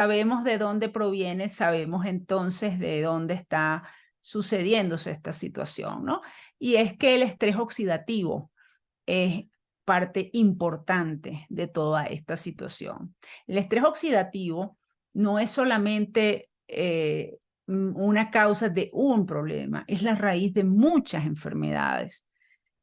sabemos de dónde proviene, sabemos entonces de dónde está sucediéndose esta situación, ¿no? Y es que el estrés oxidativo es parte importante de toda esta situación. El estrés oxidativo no es solamente una causa de un problema, es la raíz de muchas enfermedades.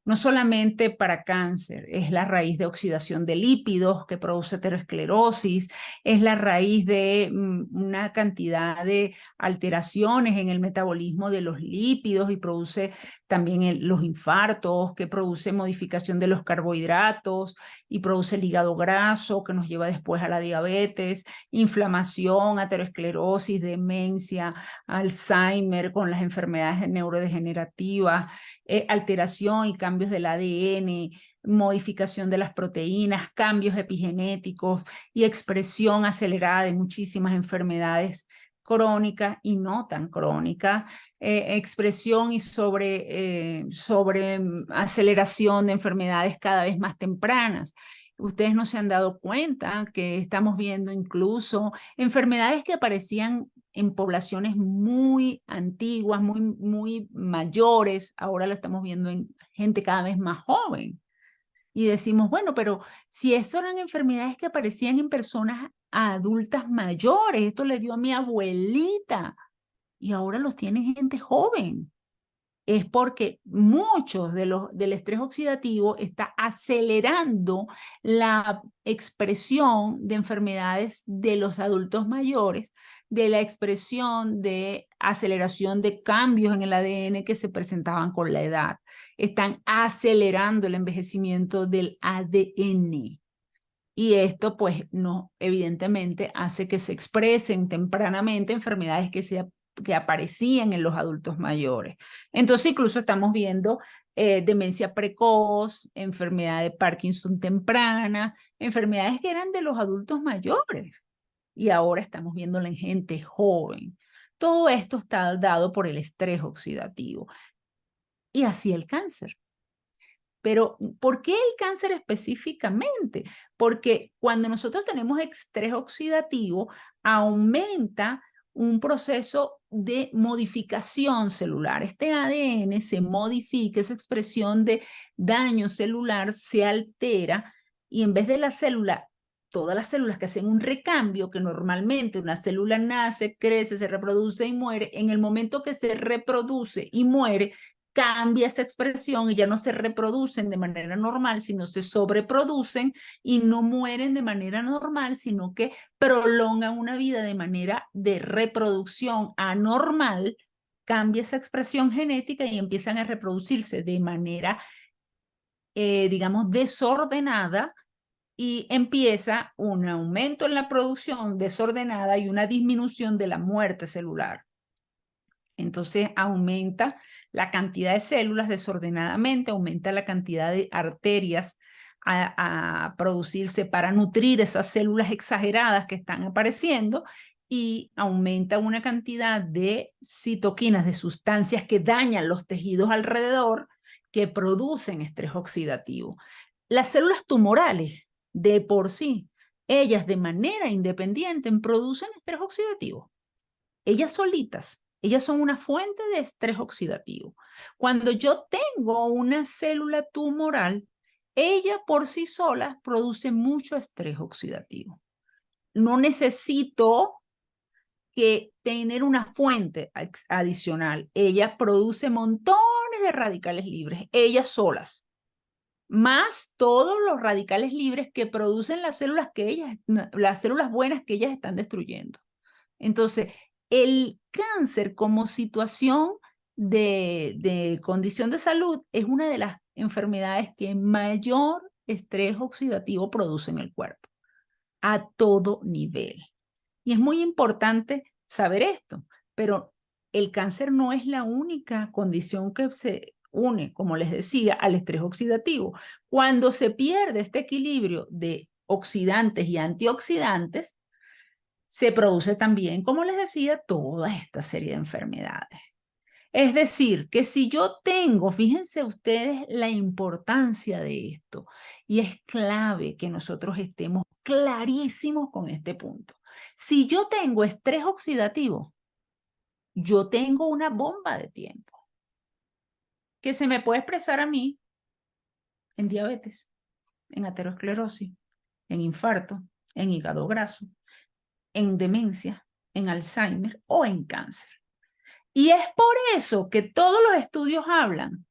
No solamente para cáncer, es la raíz de oxidación de lípidos que produce aterosclerosis, es la raíz de una cantidad de alteraciones en el metabolismo de los lípidos y produce también los infartos, que produce modificación de los carbohidratos y produce el hígado graso que nos lleva después a la diabetes, inflamación, aterosclerosis, demencia, Alzheimer con las enfermedades neurodegenerativas, alteración y cambios del ADN, modificación de las proteínas, cambios epigenéticos y expresión acelerada de muchísimas enfermedades crónicas y no tan crónicas, expresión y sobre aceleración de enfermedades cada vez más tempranas. Ustedes no se han dado cuenta que estamos viendo incluso enfermedades que aparecían en poblaciones muy antiguas, muy mayores, ahora lo estamos viendo en gente cada vez más joven. Y decimos, bueno, pero si estas eran enfermedades que aparecían en personas adultas mayores, esto le dio a mi abuelita y ahora los tiene gente joven. Es porque muchos del estrés oxidativo está acelerando la expresión de enfermedades de los adultos mayores, de la expresión de aceleración de cambios en el ADN que se presentaban con la edad. Están acelerando el envejecimiento del ADN. Y esto, pues, no, evidentemente hace que se expresen tempranamente enfermedades que aparecían en los adultos mayores. Entonces, incluso estamos viendo demencia precoz, enfermedad de Parkinson temprana, enfermedades que eran de los adultos mayores. Y ahora estamos viéndola en gente joven. Todo esto está dado por el estrés oxidativo. Y así el cáncer. Pero, ¿por qué el cáncer específicamente? Porque cuando nosotros tenemos estrés oxidativo, aumenta un proceso de modificación celular. Este ADN se modifica, esa expresión de daño celular se altera y en vez de la célula, todas las células que hacen un recambio, que normalmente una célula nace, crece, se reproduce y muere, en el momento que se reproduce y muere, cambia esa expresión y ya no se reproducen de manera normal, sino se sobreproducen y no mueren de manera normal, sino que prolongan una vida de manera de reproducción anormal, cambia esa expresión genética y empiezan a reproducirse de manera, digamos, desordenada y empieza un aumento en la producción desordenada y una disminución de la muerte celular. Entonces aumenta la cantidad de células desordenadamente, aumenta la cantidad de arterias a producirse para nutrir esas células exageradas que están apareciendo y aumenta una cantidad de citoquinas, de sustancias que dañan los tejidos alrededor que producen estrés oxidativo. Las células tumorales de por sí, ellas de manera independiente producen estrés oxidativo. Ellas solitas. Ellas son una fuente de estrés oxidativo. Cuando yo tengo una célula tumoral, ella por sí sola produce mucho estrés oxidativo. No necesito que tener una fuente adicional. Ella produce montones de radicales libres, ellas solas, más todos los radicales libres que producen las células buenas que ellas están destruyendo. Entonces, el cáncer como situación de condición de salud es una de las enfermedades que mayor estrés oxidativo produce en el cuerpo, a todo nivel. Y es muy importante saber esto, pero el cáncer no es la única condición que se une, como les decía, al estrés oxidativo. Cuando se pierde este equilibrio de oxidantes y antioxidantes, se produce también, como les decía, toda esta serie de enfermedades. Es decir, que si yo tengo, fíjense ustedes la importancia de esto, y es clave que nosotros estemos clarísimos con este punto. Si yo tengo estrés oxidativo, yo tengo una bomba de tiempo que se me puede expresar a mí en diabetes, en aterosclerosis, en infarto, en hígado graso, en demencia, en Alzheimer o en cáncer. Y es por eso que todos los estudios hablan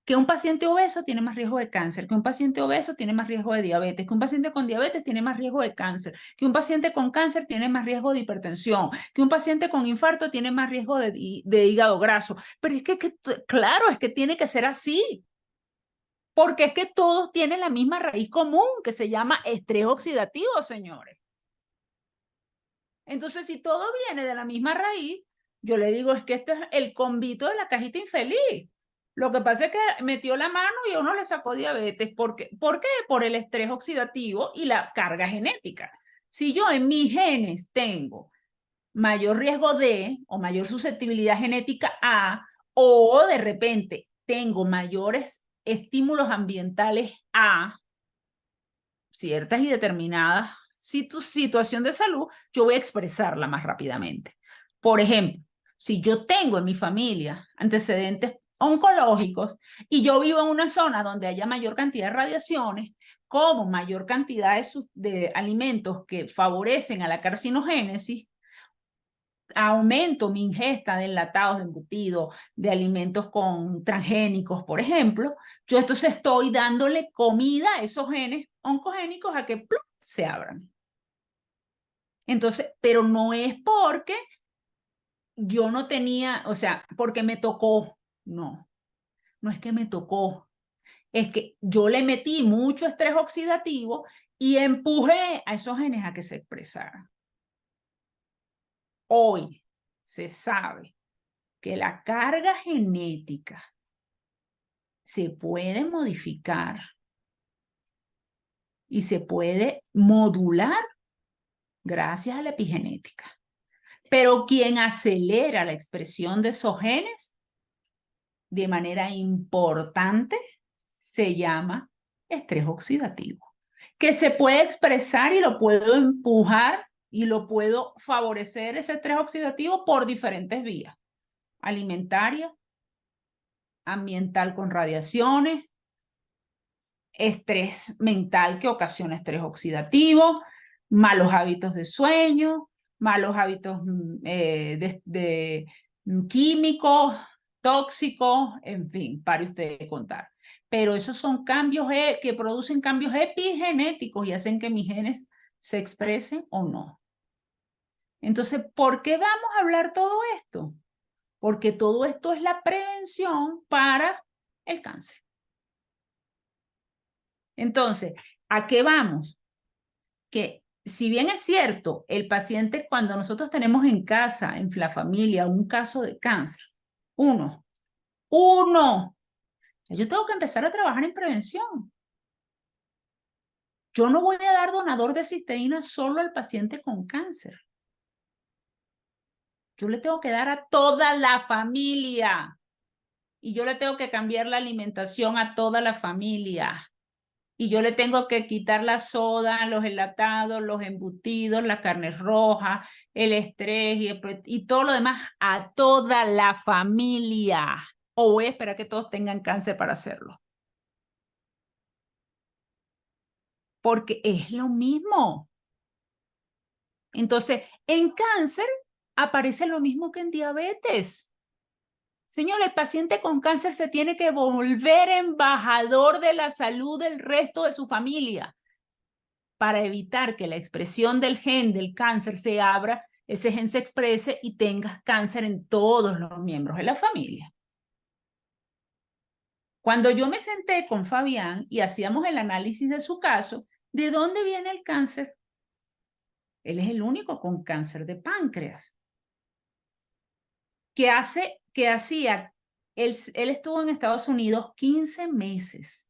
que un paciente obeso tiene más riesgo de cáncer, que un paciente obeso tiene más riesgo de diabetes, que un paciente con diabetes tiene más riesgo de cáncer, que un paciente con cáncer tiene más riesgo de hipertensión, que un paciente con infarto tiene más riesgo de hígado graso. Pero es que claro, es que tiene que ser así, porque es que todos tienen la misma raíz común, que se llama estrés oxidativo, señores. Entonces, si todo viene de la misma raíz, yo le digo, es que este es el convito de la cajita infeliz. Lo que pasa es que metió la mano y a uno le sacó diabetes. ¿Por qué? Por el estrés oxidativo y la carga genética. Si yo en mis genes tengo mayor riesgo de o mayor susceptibilidad genética a, o de repente tengo mayores estímulos ambientales a ciertas y determinadas situación de salud, yo voy a expresarla más rápidamente. Por ejemplo, si yo tengo en mi familia antecedentes oncológicos y yo vivo en una zona donde haya mayor cantidad de radiaciones, como mayor cantidad de alimentos que favorecen a la carcinogénesis, aumento mi ingesta de enlatados, de embutidos, de alimentos con transgénicos, por ejemplo, yo entonces estoy dándole comida a esos genes oncogénicos a que ¡plum!, se abran. Entonces, pero no es porque yo no tenía, o sea, porque me tocó, no, no es que me tocó, es que yo le metí mucho estrés oxidativo y empujé a esos genes a que se expresaran. Hoy se sabe que la carga genética se puede modificar y se puede modular gracias a la epigenética. Pero quien acelera la expresión de esos genes de manera importante se llama estrés oxidativo, que se puede expresar y lo puedo empujar y lo puedo favorecer ese estrés oxidativo por diferentes vías: alimentaria, ambiental con radiaciones, estrés mental que ocasiona estrés oxidativo, malos hábitos de sueño, malos hábitos químicos, tóxicos, en fin, para usted contar. Pero esos son cambios que producen cambios epigenéticos y hacen que mis genes se expresen o no. Entonces, ¿por qué vamos a hablar todo esto? Porque todo esto es la prevención para el cáncer. Entonces, ¿a qué vamos? Que si bien es cierto, el paciente, cuando nosotros tenemos en casa, en la familia, un caso de cáncer, uno, yo tengo que empezar a trabajar en prevención. Yo no voy a dar donador de cisteína solo al paciente con cáncer. Yo le tengo que dar a toda la familia. Y yo le tengo que cambiar la alimentación a toda la familia. Y yo le tengo que quitar la soda, los enlatados, los embutidos, la carne roja, el estrés y todo lo demás a toda la familia. O voy a esperar que todos tengan cáncer para hacerlo. Porque es lo mismo. Entonces, en cáncer aparece lo mismo que en diabetes. Señor, el paciente con cáncer se tiene que volver embajador de la salud del resto de su familia para evitar que la expresión del gen del cáncer se abra, ese gen se exprese y tengas cáncer en todos los miembros de la familia. Cuando yo me senté con Fabián y hacíamos el análisis de su caso, ¿de dónde viene el cáncer? Él es el único con cáncer de páncreas. ¿Qué hacía? Él estuvo en Estados Unidos 15 meses.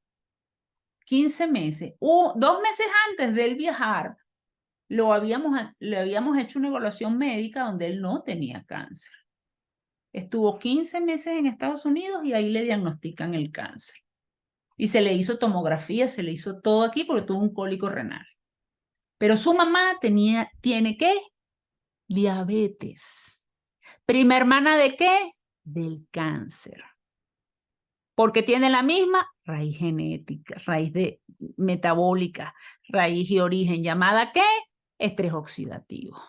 15 meses. 2 meses antes de él viajar, le habíamos hecho una evaluación médica donde él no tenía cáncer. Estuvo 15 meses en Estados Unidos y ahí le diagnostican el cáncer. Y se le hizo tomografía, se le hizo todo aquí porque tuvo un cólico renal. Pero su mamá tiene ¿qué? Diabetes. ¿Prima hermana de qué? Del cáncer. Porque tiene la misma raíz genética, raíz metabólica, raíz y origen, llamada ¿qué? Estrés oxidativo.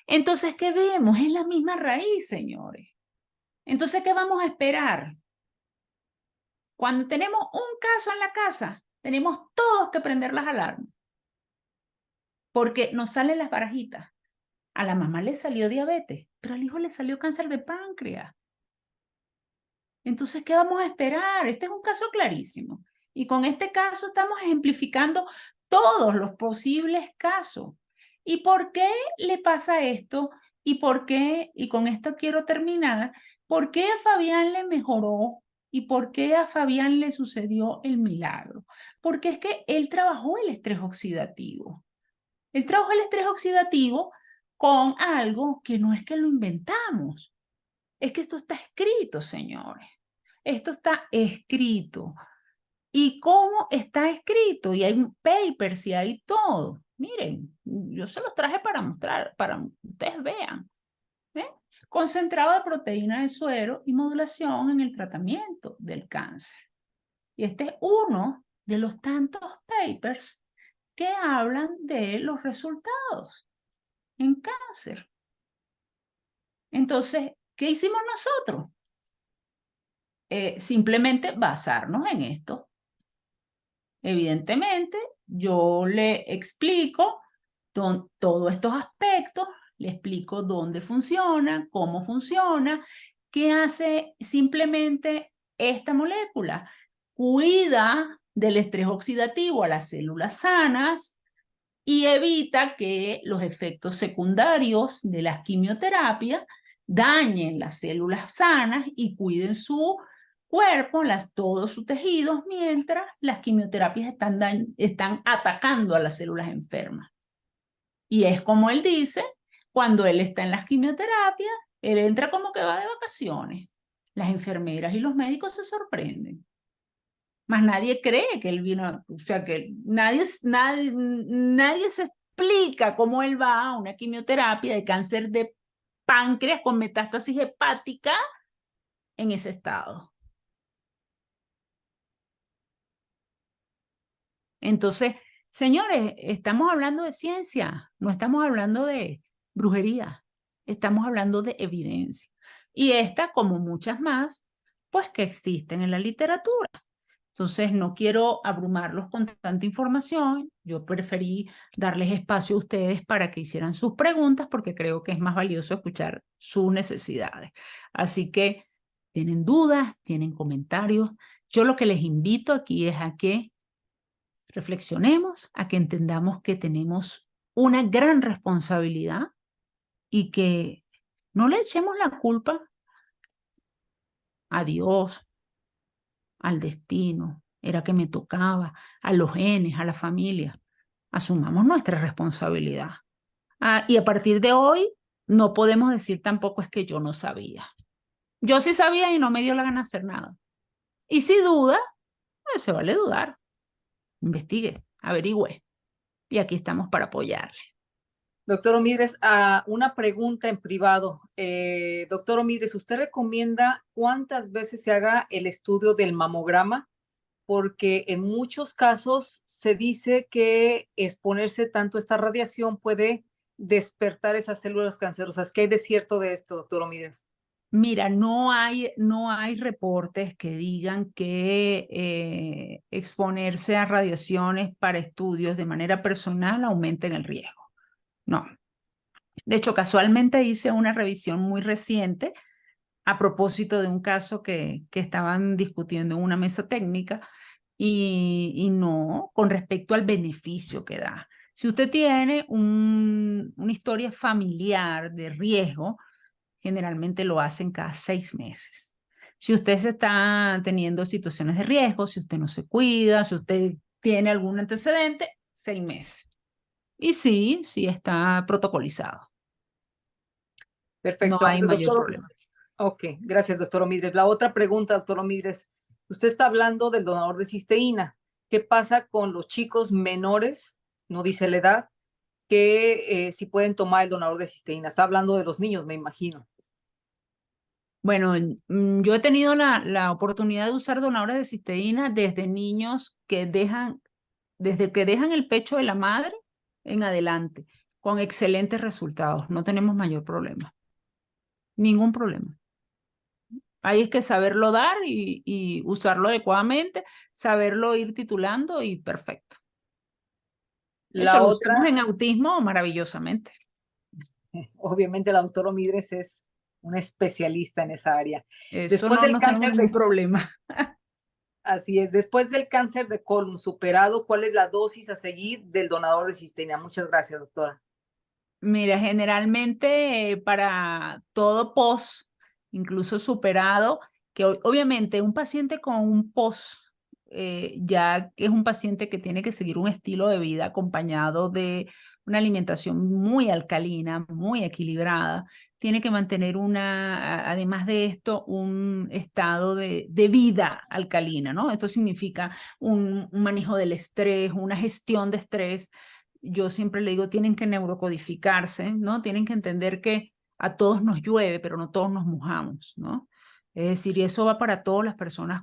Entonces, ¿qué vemos? Es la misma raíz, señores. Entonces, ¿qué vamos a esperar? Cuando tenemos un caso en la casa, tenemos todos que prender las alarmas. Porque nos salen las barajitas. A la mamá le salió diabetes, pero al hijo le salió cáncer de páncreas. Entonces, ¿qué vamos a esperar? Este es un caso clarísimo. Y con este caso estamos ejemplificando todos los posibles casos. ¿Y por qué le pasa esto? ¿Y por qué? Y con esto quiero terminar. ¿Por qué a Fabián le mejoró? ¿Y por qué a Fabián le sucedió el milagro? Porque es que él trabajó el estrés oxidativo. Él trabajó el estrés oxidativo con algo que no es que lo inventamos. Es que esto está escrito, señores. Esto está escrito. ¿Y cómo está escrito? Y hay papers y hay todo. Miren, yo se los traje para mostrar, para que ustedes vean. ¿Eh? Concentrado de proteína de suero y modulación en el tratamiento del cáncer. Y este es uno de los tantos papers que hablan de los resultados en cáncer. Entonces, ¿qué hicimos nosotros? Simplemente basarnos en esto. Evidentemente, yo le explico todos estos aspectos, le explico dónde funciona, cómo funciona, qué hace simplemente esta molécula. Cuida del estrés oxidativo a las células sanas y evita que los efectos secundarios de las quimioterapias dañen las células sanas y cuiden su cuerpo, todos sus tejidos, mientras las quimioterapias están atacando a las células enfermas. Y es como él dice, cuando él está en las quimioterapias, él entra como que va de vacaciones. Las enfermeras y los médicos se sorprenden. Más nadie cree que él vino, o sea, que nadie se explica cómo él va a una quimioterapia de cáncer de páncreas con metástasis hepática en ese estado. Entonces, señores, estamos hablando de ciencia, no estamos hablando de brujería, estamos hablando de evidencia. Y esta, como muchas más, pues que existen en la literatura. Entonces, no quiero abrumarlos con tanta información. Yo preferí darles espacio a ustedes para que hicieran sus preguntas porque creo que es más valioso escuchar sus necesidades. Así que, ¿tienen dudas? ¿Tienen comentarios? Yo lo que les invito aquí es a que reflexionemos, a que entendamos que tenemos una gran responsabilidad y que no le echemos la culpa a Dios, al destino, era que me tocaba, a los genes, a la familia. Asumamos nuestra responsabilidad. Y a partir de hoy, no podemos decir tampoco es que yo no sabía. Yo sí sabía y no me dio la gana de hacer nada. Y si duda, pues se vale dudar. Investigue, averigüe. Y aquí estamos para apoyarle. Doctor Omidres, una pregunta en privado. Doctor Omidres, ¿usted recomienda cuántas veces se haga el estudio del mamograma? Porque en muchos casos se dice que exponerse tanto a esta radiación puede despertar esas células cancerosas. ¿Qué hay de cierto de esto, doctor Omidres? Mira, no hay reportes que digan que exponerse a radiaciones para estudios de manera personal aumenten el riesgo. No. De hecho, casualmente hice una revisión muy reciente a propósito de un caso que estaban discutiendo en una mesa técnica y no con respecto al beneficio que da. Si usted tiene una historia familiar de riesgo, generalmente lo hacen cada 6 meses. Si usted se está teniendo situaciones de riesgo, si usted no se cuida, si usted tiene algún antecedente, 6 meses. Y sí, sí está protocolizado. No Perfecto. hay mayor Doctor, problema. ok, gracias, doctor Omidres. La otra pregunta, doctor Omidres. Usted está hablando del donador de cisteína. ¿Qué pasa con los chicos menores, no dice la edad, que si pueden tomar el donador de cisteína? Está hablando de los niños, me imagino. Bueno, yo he tenido la oportunidad de usar donadores de cisteína desde niños desde que dejan el pecho de la madre en adelante, con excelentes resultados. No tenemos mayor problema, ningún problema. Ahí es que saberlo dar y usarlo adecuadamente, saberlo ir titulando y perfecto. De hecho, La lo otra, usamos en autismo maravillosamente. obviamente la doctora Midres es una especialista en esa área. Eso Después no, del no tenemos cáncer ningún de, problema. así es, después del cáncer de colon superado, ¿cuál es la dosis a seguir del donador de cisteína? Muchas gracias, doctora. Mira, generalmente para todo post, incluso superado, que obviamente un paciente con un post ya es un paciente que tiene que seguir un estilo de vida acompañado de una alimentación muy alcalina, muy equilibrada, tiene que mantener además de esto, un estado de vida alcalina, ¿no? Esto significa un manejo del estrés, una gestión de estrés. Yo siempre le digo, tienen que neurocodificarse, ¿no? Tienen que entender que a todos nos llueve, pero no todos nos mojamos, ¿no? Es decir, y eso va para todas las personas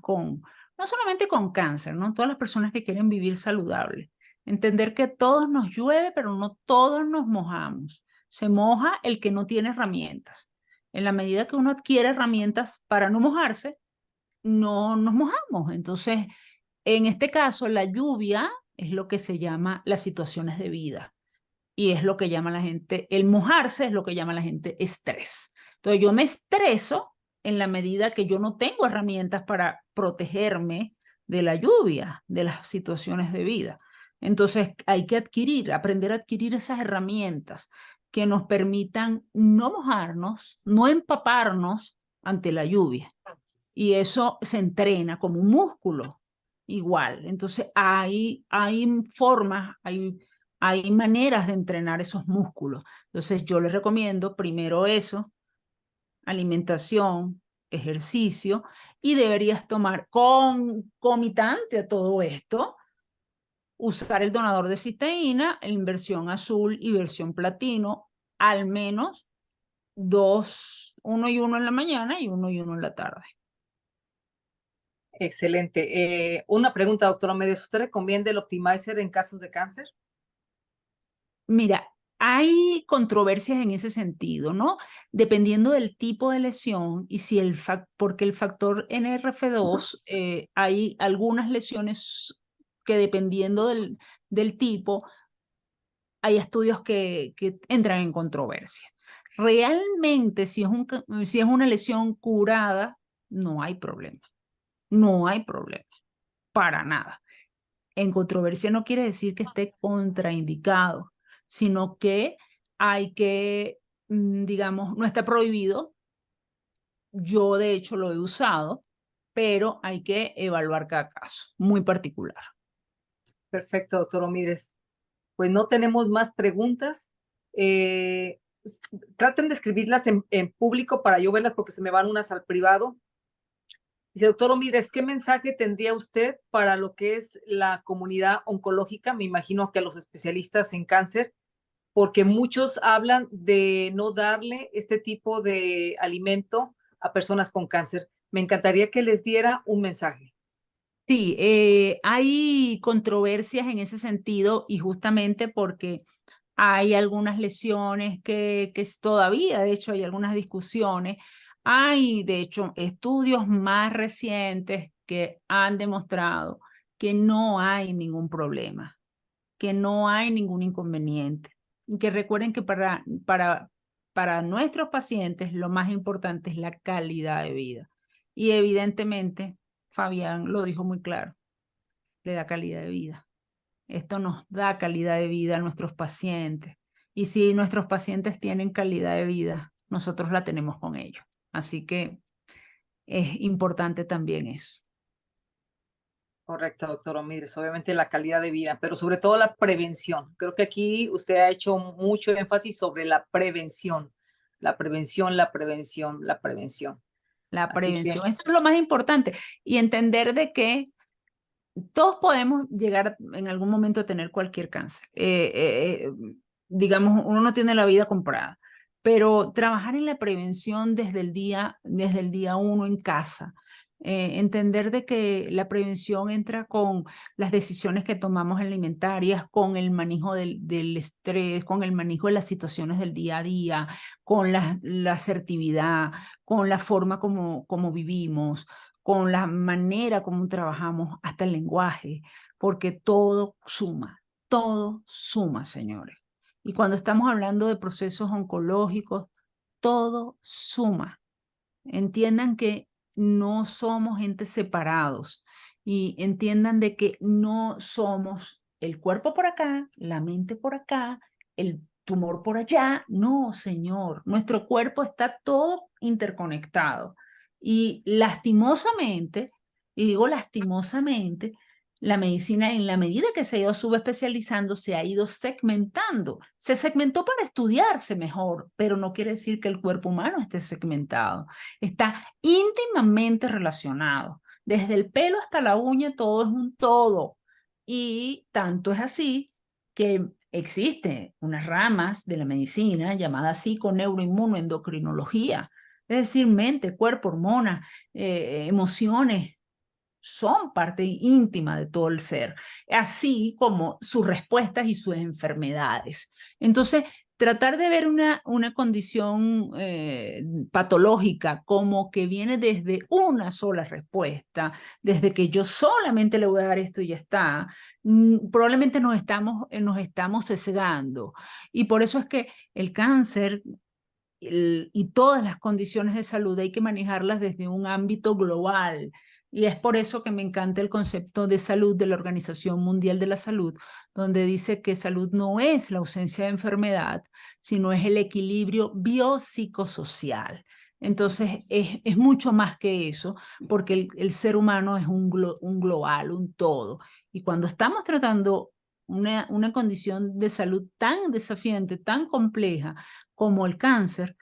no solamente con cáncer, ¿no? Todas las personas que quieren vivir saludable. Entender que todos nos llueve, pero no todos nos mojamos. Se moja el que no tiene herramientas. En la medida que uno adquiere herramientas para no mojarse, no nos mojamos. Entonces, en este caso, la lluvia es lo que se llama las situaciones de vida y es lo que llama la gente, el mojarse es lo que llama la gente estrés. Entonces yo me estreso en la medida que yo no tengo herramientas para protegerme de la lluvia, de las situaciones de vida. Entonces hay que aprender a adquirir esas herramientas que nos permitan no mojarnos, no empaparnos ante la lluvia. Y eso se entrena como un músculo igual. Entonces hay formas, hay maneras de entrenar esos músculos. Entonces yo les recomiendo primero eso, alimentación, ejercicio, y deberías tomar concomitante a todo esto, usar el donador de cisteína en versión azul y versión platino, al menos uno y uno en la mañana y uno en la tarde. Excelente. Una pregunta, doctora Méndez. ¿Usted recomienda el Optimizer en casos de cáncer? Mira, hay controversias en ese sentido, ¿no? Dependiendo del tipo de lesión y si porque el factor NRF2, hay algunas lesiones que dependiendo del tipo, hay estudios que entran en controversia. Realmente, si es una lesión curada, no hay problema. No hay problema, para nada. En controversia no quiere decir que esté contraindicado, sino que hay que, digamos, no está prohibido. Yo de hecho lo he usado, pero hay que evaluar cada caso, muy particular. Perfecto, doctor Mídez. Pues no tenemos más preguntas. Eh, Traten de escribirlas en público para yo verlas porque se me van unas al privado. Dice, doctor Omírez, ¿qué mensaje tendría usted para lo que es la comunidad oncológica? Me imagino que a los especialistas en cáncer, porque muchos hablan de no darle este tipo de alimento a personas con cáncer. Me encantaría que les diera un mensaje. Sí, hay controversias en ese sentido y justamente porque hay algunas lesiones que todavía, de hecho, hay algunas discusiones. Hay, de hecho, estudios más recientes que han demostrado que no hay ningún problema, que no hay ningún inconveniente. Y que recuerden que para nuestros pacientes lo más importante es la calidad de vida. Y evidentemente, Fabián lo dijo muy claro, le da calidad de vida. Esto nos da calidad de vida a nuestros pacientes. Y si nuestros pacientes tienen calidad de vida, nosotros la tenemos con ellos. Así que es importante también eso. Correcto, doctor Omírez. Obviamente la calidad de vida, pero sobre todo la prevención. Creo que aquí usted ha hecho mucho énfasis sobre la prevención, la prevención, la prevención, la prevención. La Así que prevención, eso es lo más importante. Y entender de que todos podemos llegar en algún momento a tener cualquier cáncer. Digamos, uno no tiene la vida comprada, pero trabajar en la prevención desde el día uno en casa. Entender de que la prevención entra con las decisiones que tomamos alimentarias, con el manejo del estrés, con el manejo de las situaciones del día a día, con la asertividad, con la forma como vivimos, con la manera como trabajamos, hasta el lenguaje, porque todo suma, señores. Y cuando estamos hablando de procesos oncológicos, todo suma. Entiendan que no somos entes separados y entiendan de que no somos el cuerpo por acá, la mente por acá, el tumor por allá. No, señor, nuestro cuerpo está todo interconectado. Y lastimosamente, y digo lastimosamente, la medicina, en la medida que se ha ido subespecializando, se ha ido segmentando. Se segmentó para estudiarse mejor, pero no quiere decir que el cuerpo humano esté segmentado. Está íntimamente relacionado. Desde el pelo hasta la uña, todo es un todo. Y tanto es así que existen unas ramas de la medicina llamadas psiconeuroinmunoendocrinología, es decir, mente, cuerpo, hormonas, emociones, son parte íntima de todo el ser, así como sus respuestas y sus enfermedades. Entonces, tratar de ver una condición patológica como que viene desde una sola respuesta, desde que yo solamente le voy a dar esto y ya está, probablemente nos estamos sesgando. Y por eso es que el cáncer y todas las condiciones de salud hay que manejarlas desde un ámbito global. Y es por eso que me encanta el concepto de salud de la Organización Mundial de la Salud, donde dice que salud no es la ausencia de enfermedad, sino es el equilibrio biopsicosocial. Entonces, es mucho más que eso, porque el ser humano es un global, un todo. Y cuando estamos tratando una condición de salud tan desafiante, tan compleja, como el cáncer,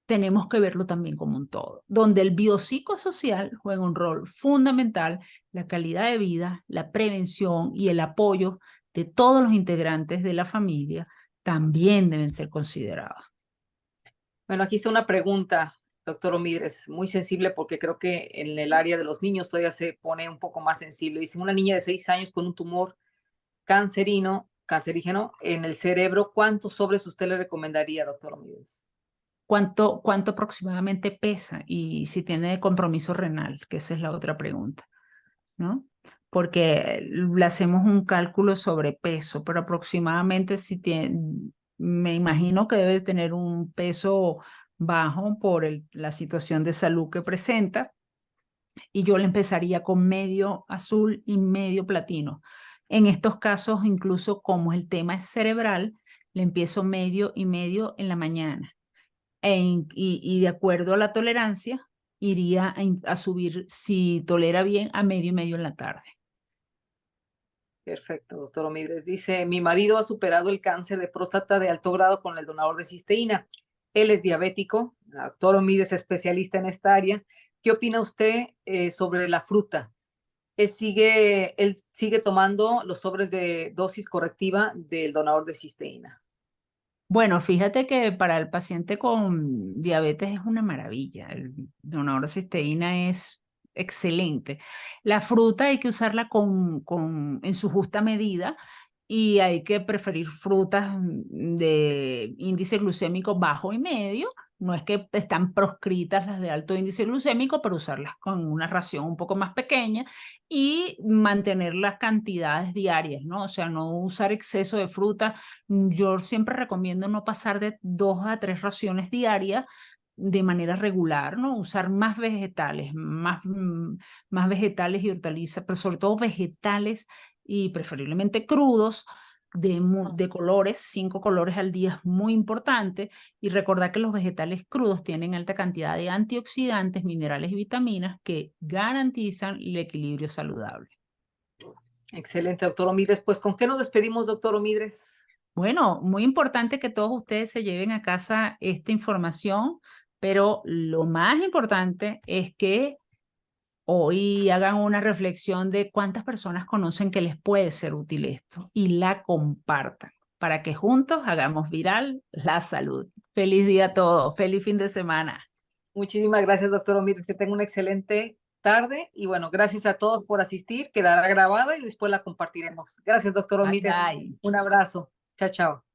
tenemos que verlo también como un todo, donde el biopsicosocial juega un rol fundamental, la calidad de vida, la prevención y el apoyo de todos los integrantes de la familia también deben ser considerados. Bueno, aquí está una pregunta, doctor Omidres, muy sensible porque creo que en el área de los niños todavía se pone un poco más sensible. Dice, una niña de 6 años con un tumor cancerígeno en el cerebro, ¿cuántos sobres usted le recomendaría, doctor Omidres? ¿Cuánto aproximadamente pesa? Y si tiene compromiso renal, que esa es la otra pregunta, ¿no? Porque le hacemos un cálculo sobre peso, pero aproximadamente si tiene, me imagino que debe tener un peso bajo por la situación de salud que presenta, y yo le empezaría con medio azul y medio platino. En estos casos, incluso como el tema es cerebral, le empiezo medio y medio en la mañana. Y de acuerdo a la tolerancia, iría a subir, si tolera bien, a medio y medio en la tarde. Perfecto, doctor Omidres. Dice, mi marido ha superado el cáncer de próstata de alto grado con el donador de cisteína. Él es diabético. Doctor Omidres es especialista en esta área. ¿Qué opina usted sobre la fruta? Él sigue tomando los sobres de dosis correctiva del donador de cisteína. Bueno, fíjate que para el paciente con diabetes es una maravilla. El donador de cisteína es excelente. La fruta hay que usarla en su justa medida y hay que preferir frutas de índice glucémico bajo y medio. No es que están proscritas las de alto índice glucémico, pero usarlas con una ración un poco más pequeña y mantener las cantidades diarias, ¿no? O sea, no usar exceso de fruta. Yo siempre recomiendo no pasar de 2 a 3 raciones diarias de manera regular, ¿no? Usar más vegetales, más vegetales y hortalizas, pero sobre todo vegetales y preferiblemente crudos, de colores, 5 colores al día es muy importante, y recordar que los vegetales crudos tienen alta cantidad de antioxidantes, minerales y vitaminas que garantizan el equilibrio saludable. Excelente, doctor Omidres. Pues, ¿con qué nos despedimos, doctor Omidres? Bueno, muy importante que todos ustedes se lleven a casa esta información, pero lo más importante es que Hoy hagan una reflexión de cuántas personas conocen que les puede ser útil esto y la compartan para que juntos hagamos viral la salud. Feliz día a todos, feliz fin de semana. Muchísimas gracias, doctor Omid, que tenga una excelente tarde y bueno, gracias a todos por asistir, quedará grabada y después la compartiremos. Gracias, doctor Bye Omid, bye. un abrazo. Chao, chao.